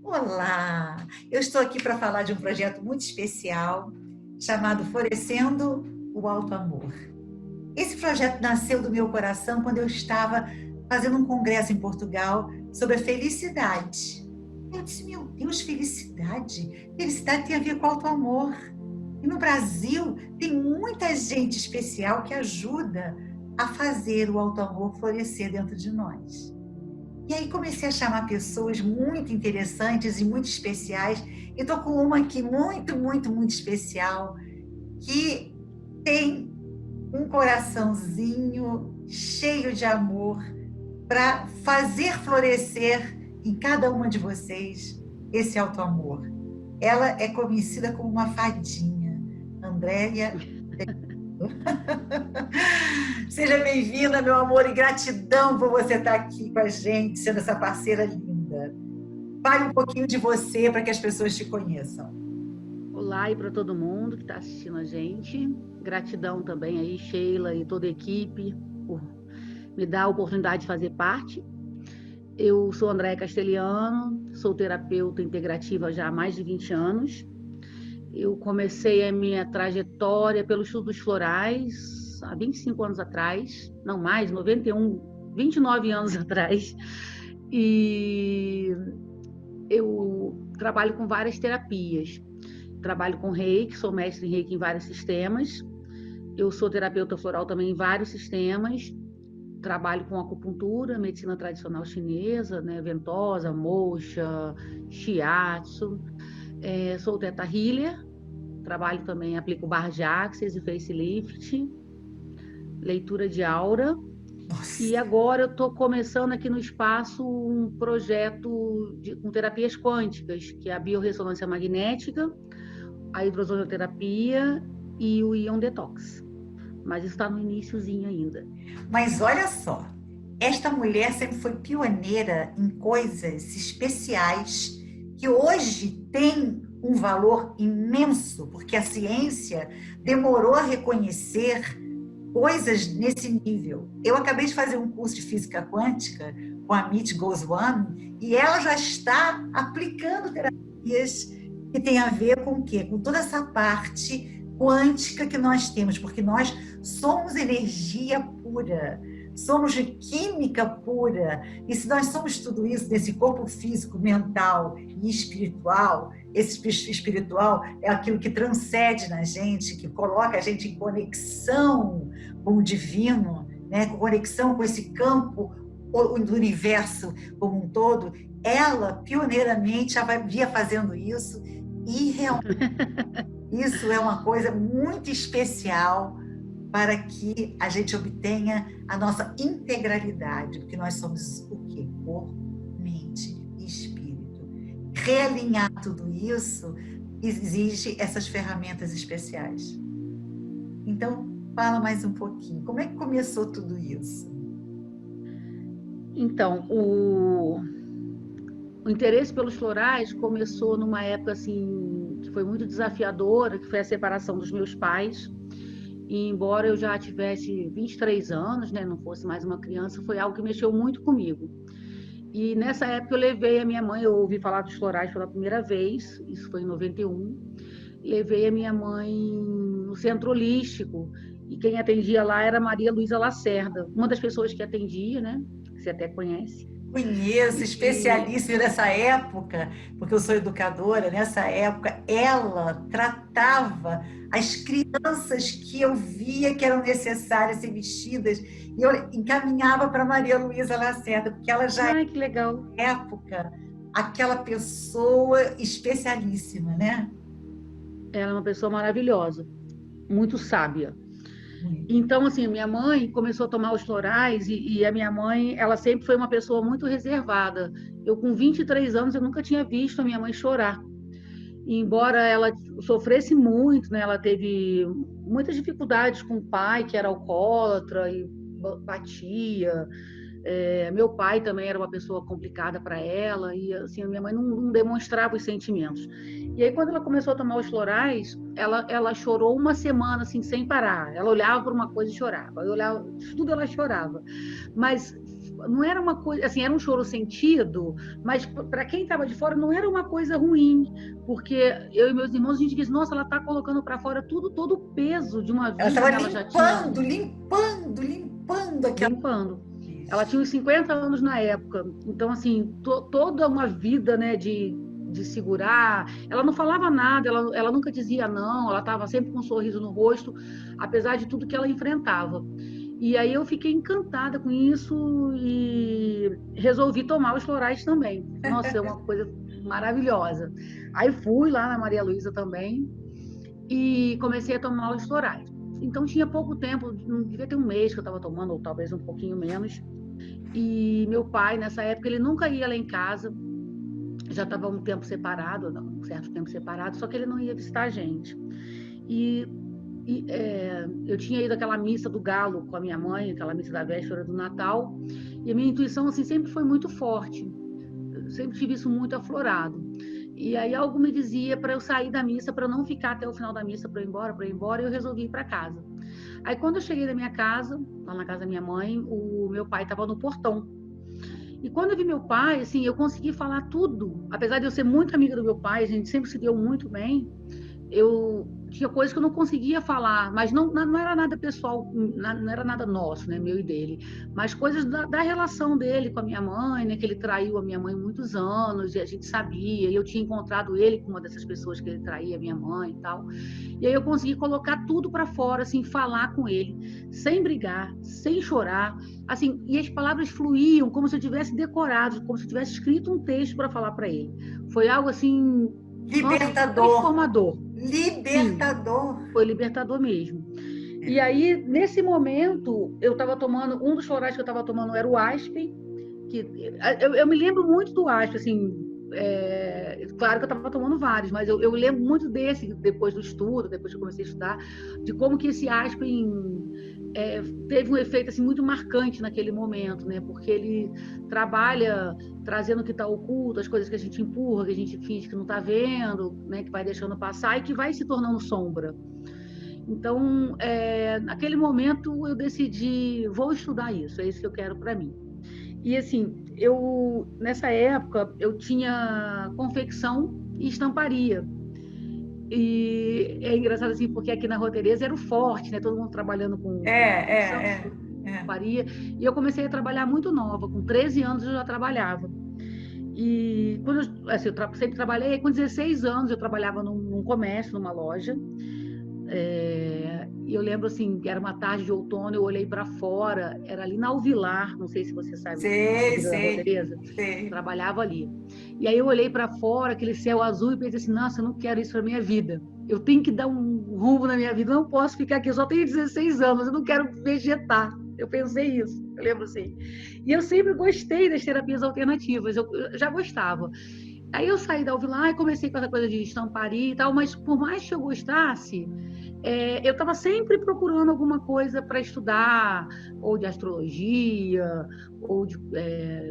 Olá! Eu estou aqui para falar de um projeto muito especial chamado Florescendo o Alto Amor. Esse projeto nasceu do meu coração quando eu estava fazendo um congresso em Portugal sobre a felicidade. Eu disse, meu Deus, felicidade? Felicidade tem a ver com alto amor. E no Brasil tem muita gente especial que ajuda a fazer o alto amor florescer dentro de nós. E aí comecei a chamar pessoas muito interessantes e muito especiais. E estou com uma aqui muito especial, que tem um coraçãozinho cheio de amor para fazer florescer em cada uma de vocês esse alto amor. Ela é conhecida como uma fadinha, Andréia. Seja bem-vinda, meu amor, e gratidão por você estar aqui com a gente, sendo essa parceira linda. Fale um pouquinho de você para que as pessoas te conheçam. Olá, e para todo mundo que está assistindo a gente. Gratidão também aí, Sheila e toda a equipe, por me dar a oportunidade de fazer parte. Eu sou Andréia Castelhano, sou terapeuta integrativa já há mais de 20 anos. Eu comecei a minha trajetória pelos estudos florais há 25 anos atrás, não mais, 29 anos atrás. E eu trabalho com várias terapias. Trabalho com Reiki, sou mestre em Reiki em vários sistemas. Eu sou terapeuta floral também em vários sistemas. Trabalho com acupuntura, medicina tradicional chinesa, né, ventosa, moxa, shiatsu. Sou Theta Healer. Trabalho também, aplico barra de axis e facelift. Leitura de aura. Nossa. E agora eu estou começando aqui no espaço um projeto com terapias quânticas, que é a biorressonância magnética, a hidrozonoterapia e o Ion Detox. Mas isso está no iniciozinho ainda. Mas olha só, esta mulher sempre foi pioneira em coisas especiais que hoje têm um valor imenso, porque a ciência demorou a reconhecer coisas nesse nível. Eu acabei de fazer um curso de física quântica com a Meet Goswami e ela já está aplicando terapias que tem a ver com o quê? Com toda essa parte quântica que nós temos, porque nós somos energia pura, somos de química pura, e se nós somos tudo isso nesse corpo físico, mental e espiritual, esse espiritual é aquilo que transcende na gente, que coloca a gente em conexão com o divino, né? Com conexão com esse campo do universo como um todo. Ela, pioneiramente, já via fazendo isso, e realmente isso é uma coisa muito especial para que a gente obtenha a nossa integralidade, porque nós somos o quê? Corpo, mente e espírito. Realinhar tudo isso exige essas ferramentas especiais. Então, fala mais um pouquinho. Como é que começou tudo isso? Então, o interesse pelos florais começou numa época assim que foi muito desafiadora, que foi a separação dos meus pais. E embora eu já tivesse 23 anos, né, não fosse mais uma criança, foi algo que mexeu muito comigo. E nessa época eu levei a minha mãe, eu ouvi falar dos florais pela primeira vez, isso foi em 91, levei a minha mãe no centro holístico, e quem atendia lá era Maria Luísa Lacerda, uma das pessoas que atendia, né, que você até conhece. Conheço, especialíssima nessa época, porque eu sou educadora, nessa época ela tratava as crianças que eu via que eram necessárias ser vestidas, e eu encaminhava para Maria Luísa Lacerda, porque ela já Ai, que legal. na época, aquela pessoa especialíssima, né? Ela é uma pessoa maravilhosa, muito sábia. Então, assim, minha mãe começou a tomar os florais e a minha mãe, ela sempre foi uma pessoa muito reservada. Eu, com 23 anos, eu nunca tinha visto a minha mãe chorar. E, embora ela sofresse muito, né, ela teve muitas dificuldades com o pai, que era alcoólatra e batia. Meu pai também era uma pessoa complicada para ela e assim a minha mãe não demonstrava os sentimentos. E aí quando ela começou a tomar os florais, ela chorou uma semana assim sem parar. Ela olhava para uma coisa e chorava. Eu olhava, tudo ela chorava. Mas não era uma coisa, assim, era um choro sentido, mas para quem estava de fora não era uma coisa ruim, porque eu e meus irmãos, a gente disse, nossa, ela está colocando para fora todo o peso de uma Ela vida estava que ela já tinha. limpando aquela... Limpando. Ela tinha uns 50 anos na época, então, assim, toda uma vida, né, de segurar. Ela não falava nada, ela nunca dizia não, ela estava sempre com um sorriso no rosto, apesar de tudo que ela enfrentava. E aí eu fiquei encantada com isso e resolvi tomar os florais também. Nossa, é uma coisa maravilhosa. Aí fui lá na Maria Luísa também e comecei a tomar os florais. Então tinha pouco tempo, devia ter um mês que eu estava tomando, ou talvez um pouquinho menos. E meu pai, nessa época, ele nunca ia lá em casa, já estava um tempo separado, um certo tempo separado, só que ele não ia visitar a gente. Eu tinha ido àquela missa do Galo com a minha mãe, aquela missa da véspera do Natal, e a minha intuição assim, sempre foi muito forte, eu sempre tive isso muito aflorado. E aí algo me dizia para eu sair da missa, para eu não ficar até o final da missa, para eu ir embora, e eu resolvi ir para casa. Aí quando eu cheguei da minha casa, lá na casa da minha mãe, o meu pai estava no portão. E quando eu vi meu pai, assim, eu consegui falar tudo. Apesar de eu ser muito amiga do meu pai, a gente sempre se deu muito bem, eu tinha coisas que eu não conseguia falar, mas não era nada pessoal, não era nada nosso, né, meu e dele, mas coisas da relação dele com a minha mãe, né, que ele traiu a minha mãe muitos anos, e a gente sabia, e eu tinha encontrado ele com uma dessas pessoas que ele traía a minha mãe e tal, e aí eu consegui colocar tudo para fora, assim, falar com ele, sem brigar, sem chorar, assim, e as palavras fluíam como se eu tivesse decorado, como se eu tivesse escrito um texto para falar para ele. Foi algo assim, libertador. Nossa, transformador. Libertador. Sim, foi libertador mesmo. E aí, nesse momento, eu estava tomando, um dos florais que eu estava tomando era o Aspen, que eu me lembro muito do Aspen, assim, claro que eu estava tomando vários, mas eu lembro muito desse, depois do estudo, depois que eu comecei a estudar, de como que esse Aspen teve um efeito assim, muito marcante naquele momento, né? Porque ele trabalha trazendo o que está oculto, as coisas que a gente empurra, que a gente finge que não está vendo, né? Que vai deixando passar e que vai se tornando sombra. Então, naquele momento, eu decidi, vou estudar isso, é isso que eu quero para mim. E, assim, nessa época, eu tinha confecção e estamparia. E é engraçado, assim, porque aqui na Rua Tereza era o forte, né? Todo mundo trabalhando com estamparia. E eu comecei a trabalhar muito nova, com 13 anos eu já trabalhava. E quando eu sempre trabalhei, com 16 anos eu trabalhava num comércio, numa loja. E eu lembro assim, que era uma tarde de outono, eu olhei para fora, era ali na Alvilar, não sei se você sabe, sei. Trabalhava ali. E aí eu olhei para fora, aquele céu azul, e pensei assim, nossa, eu não quero isso para minha vida. Eu tenho que dar um rumo na minha vida, eu não posso ficar aqui, eu só tenho 16 anos, eu não quero vegetar. Eu pensei isso, eu lembro assim. E eu sempre gostei das terapias alternativas, eu já gostava. Aí eu saí da Alvilar e comecei com essa coisa de estamparia e tal, mas por mais que eu gostasse, eu estava sempre procurando alguma coisa para estudar, ou de astrologia, ou de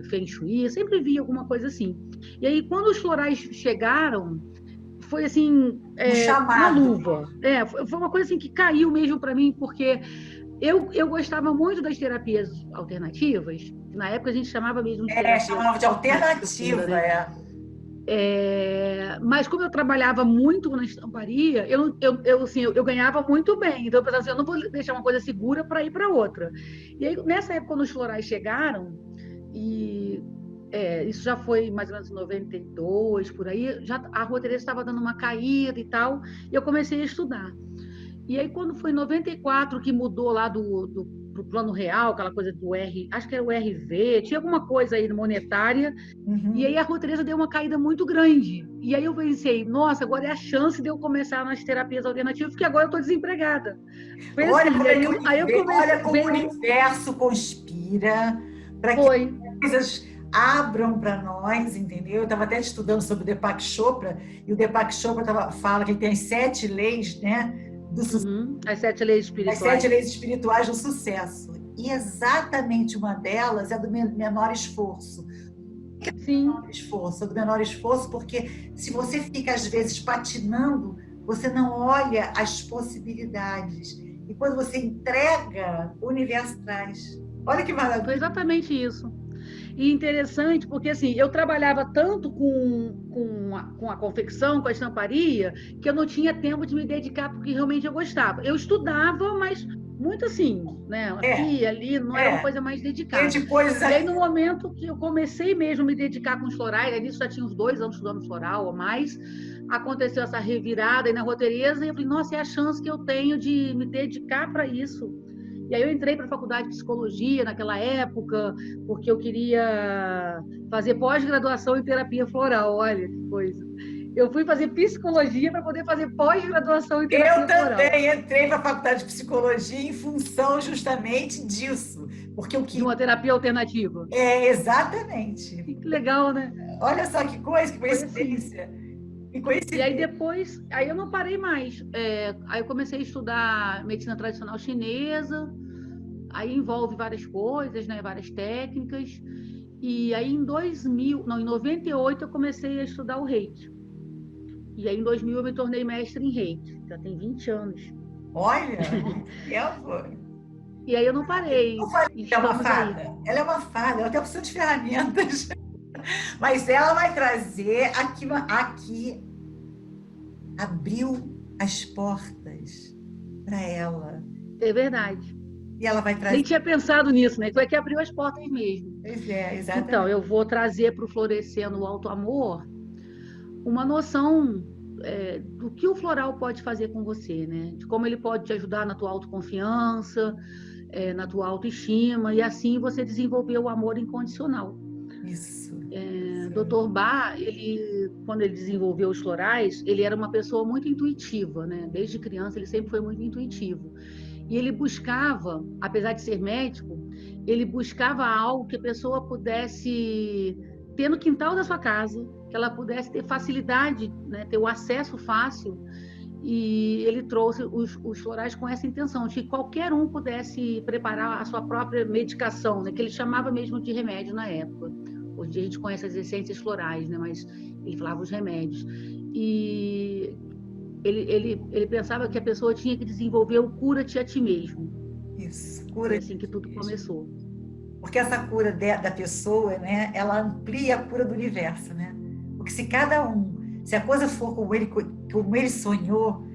Feng Shui, sempre via alguma coisa assim. E aí, quando os florais chegaram, foi assim, uma luva. Foi uma coisa assim que caiu mesmo para mim, porque eu gostava muito das terapias alternativas, na época a gente chamava mesmo de terapia. Chamava de alternativa, né? Mas como eu trabalhava muito na estamparia, eu ganhava muito bem. Então eu pensava assim, eu não vou deixar uma coisa segura para ir para outra. E aí, nessa época, quando os florais chegaram, e isso já foi mais ou menos em 92, por aí, a Rua Tereza estava dando uma caída e tal, e eu comecei a estudar. E aí, quando foi em 94 que mudou lá pro plano real, aquela coisa do acho que era o RV, tinha alguma coisa aí monetária, e aí a Rua Tereza deu uma caída muito grande. E aí eu pensei, nossa, agora é a chance de eu começar nas terapias alternativas, porque agora eu estou desempregada. Olha como o universo conspira para que as coisas abram para nós, entendeu? Eu estava até estudando sobre o Deepak Chopra, e o Deepak Chopra fala que ele tem as 7 leis, né? As 7 leis espirituais. As 7 leis espirituais do sucesso. E exatamente uma delas é do menor esforço. Sim. Do menor esforço, porque se você fica, às vezes, patinando, você não olha as possibilidades. E quando você entrega, o universo traz. Olha que Foi maravilha. exatamente isso. E interessante, porque assim, eu trabalhava tanto com a confecção, com a estamparia, que eu não tinha tempo de me dedicar porque realmente eu gostava. Eu estudava, mas muito assim, né? É, Aqui e ali, não era uma é. coisa mais Cheio dedicada. de coisas. E aí, no momento que eu comecei mesmo a me dedicar com os florais, aí isso já tinha uns 2 anos estudando floral ou mais, aconteceu essa revirada aí na Roteireza, e eu falei, nossa, é a chance que eu tenho de me dedicar para isso. E aí eu entrei para a faculdade de psicologia naquela época, porque eu queria fazer pós-graduação em terapia floral. Olha que coisa. Eu fui fazer psicologia para poder fazer pós-graduação em Eu terapia floral. também entrei para a faculdade de psicologia em função justamente disso, porque o De que uma terapia alternativa. é exatamente. Que legal, né? Olha só que coisa, que Foi assim. coincidência. Que E aí coincidência. depois, aí eu não parei mais. Aí eu comecei a estudar medicina tradicional chinesa, aí envolve várias coisas, né, várias técnicas. E aí em 2000, não, em 98 eu comecei a estudar o Reiki. E aí em 2000 eu me tornei mestre em Reiki. Já tem 20 anos. Olha, muito tempo. E aí eu não parei. Eu falei que é uma Estamos aí. fada. Ela é uma fada, ela tem opção de ferramentas. Mas ela vai trazer aqui abriu as portas para ela. É verdade. E ela vai Nem trazer. tinha pensado nisso, né? Foi que abriu as portas mesmo. Pois é, Então, exatamente. eu vou trazer para o Florescendo o Alto Amor uma noção do que o floral pode fazer com você, né? De como ele pode te ajudar na tua autoconfiança, na tua autoestima, e assim você desenvolver o amor incondicional. Isso. Dr. Bach, quando ele desenvolveu os florais, ele era uma pessoa muito intuitiva, né? Desde criança ele sempre foi muito intuitivo. E ele buscava, apesar de ser médico, ele buscava algo que a pessoa pudesse ter no quintal da sua casa, que ela pudesse ter facilidade, né? Ter o acesso fácil. E ele trouxe os florais com essa intenção, de que qualquer um pudesse preparar a sua própria medicação, né? Que ele chamava mesmo de remédio na época. Hoje em dia a gente conhece as essências florais, né? Mas ele falava os remédios. E ele pensava que a pessoa tinha que desenvolver o cura-te a ti mesmo. Isso. Foi Cura. assim que tudo começou. Porque essa cura da pessoa, né, ela amplia a cura do universo, né? Porque se a coisa for como ele sonhou,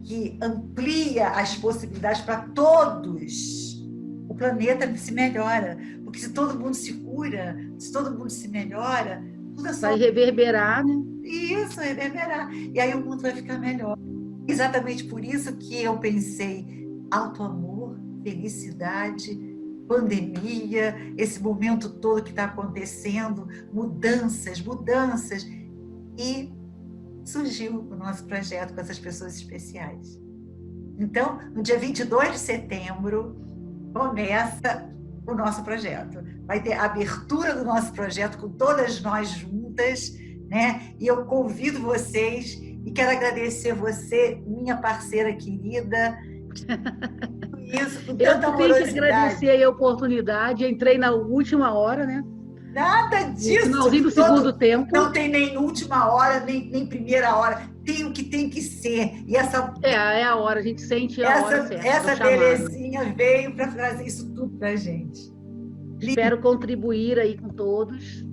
que amplia as possibilidades para todos, o planeta se melhora. Porque se todo mundo se cura, se todo mundo se melhora, tudo é só Vai reverberar, né? isso, reverberar. E aí o mundo vai ficar melhor. Exatamente por isso que eu pensei alto amor, felicidade, pandemia, esse momento todo que está acontecendo, mudanças, e surgiu o nosso projeto com essas pessoas especiais. Então, no dia 22 de setembro, começa o nosso projeto. Vai ter a abertura do nosso projeto com todas nós juntas, né? E eu convido vocês e quero agradecer você, minha parceira querida, isso, com Eu tanta que tenho que amorosidade. agradecer a oportunidade. Entrei na última hora, né? Nada No disso. finalzinho do segundo tempo. Não tem nem última hora, nem primeira hora. Tem o que tem que ser. E É a hora, a gente sente a hora certa. essa belezinha veio para trazer isso tudo para a gente. Espero contribuir aí com todos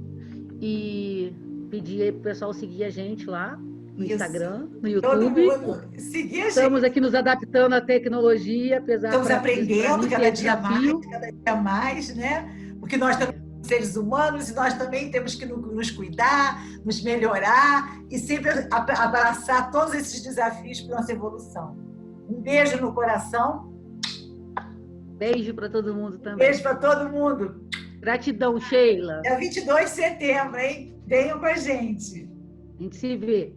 e pedir aí para o pessoal seguir a gente lá no Instagram, no YouTube. Todo mundo seguir a gente. Estamos aqui nos adaptando à tecnologia, apesar Estamos de aprendendo cada dia desafio. mais, né? Porque nós também somos seres humanos e nós também temos que nos cuidar, nos melhorar e sempre abraçar todos esses desafios para nossa evolução. Um beijo no coração. Beijo para todo mundo também. Beijo para todo mundo. Gratidão, Sheila. É 22 de setembro, hein? Venham com a gente. A gente se vê.